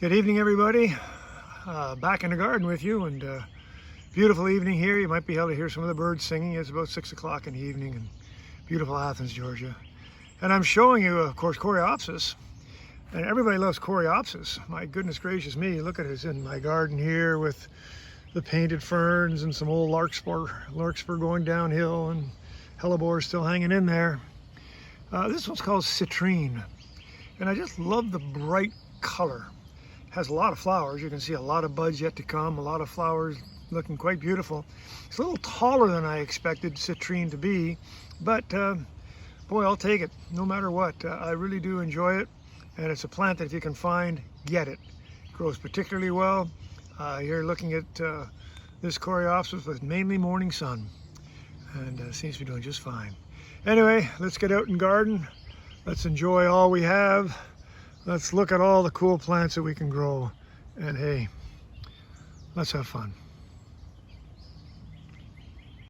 Good evening, everybody. Back in the garden with you, and beautiful evening here. You might be able to hear some of the birds singing. It's about 6 o'clock in the evening in beautiful Athens, Georgia. And I'm showing you, of course, Coreopsis. And everybody loves Coreopsis. My goodness gracious me, look at it. It's in my garden here with the painted ferns and some old larkspur going downhill, and hellebore still hanging in there. This one's called Citrine. And I just love the bright color. Has a lot of flowers. You can see a lot of buds yet to come, a lot of flowers looking quite beautiful. It's a little taller than I expected Citrine to be, but boy, I'll take it no matter what. I really do enjoy it, and it's a plant that if you can find, get it. It grows particularly well. You're looking at this Coreopsis with mainly morning sun, and seems to be doing just fine. Anyway, let's get out and garden. Let's enjoy all we have. Let's look at all the cool plants that we can grow, and hey, let's have fun.